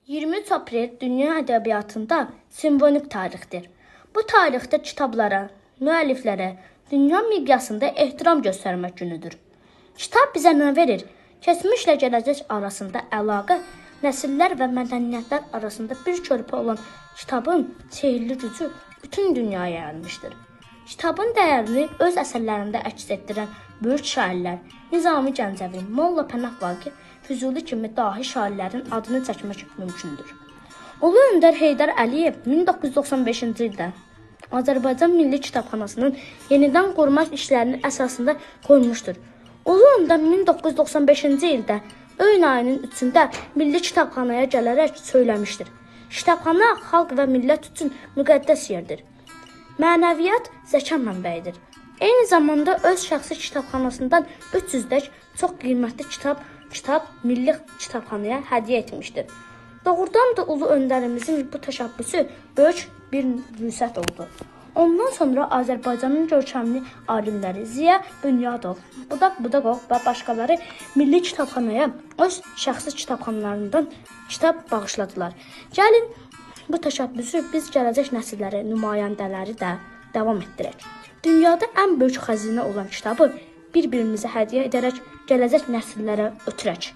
23 aprel dünya ədəbiyyatında simvolik tarixdir. Bu tarixdə kitablara, müəlliflərə dünya miqyasında ehtiram göstərmək günüdür. Kitab bizə nə verir? Keçmişlə gələcək arasında əlaqə, nəsillər və mədəniyyətlər arasında bir körpü olan kitabın sehirli gücü bütün dünyaya yayılmışdır. Kitabın dəyərini öz əsərlərində əks etdirən böyük şairlər Nizami Gəncəvi, Molla Pənah Vaqif, Füzuli kimi dahi şairlərin adını çəkmək mümkündür. Ulu Öndər Heydər Əliyev 1995-ci ildə Azərbaycan Milli Kitabxanasının yenidən qurmaq işlərinin əsasında qoymuşdur. Ulu Öndər 1995-ci ildə iyun ayının 3-də Milli Kitabxanaya gələrək söyləmişdir. Kitabxana xalq və millət üçün müqəddəs yerdir. Mənəviyyat zəka mənbəyidir. Eyni zamanda öz şəxsi kitabxanasından 300-dək çox qiymətli kitab Milli Kitabxanaya hədiyyə etmişdir. Doğrudan da Ulu Öndərimizin bu təşəbbüsü böyük bir vüsət oldu. Ondan sonra Azərbaycanın görkəmli alimləri Ziya Bünyadov, Budaq Budaqov və başqaları Milli Kitabxanaya öz şəxsi kitabxanalarından kitab bağışladılar. Gəlin bu təşəbbüsü biz gələcək nəsillərə, nümayəndələri də davam etdirək. Dünyada ən böyük xəzinə olan kitabı bir-birimizə hədiyyə edərək gələcək nəsillərə ötürək.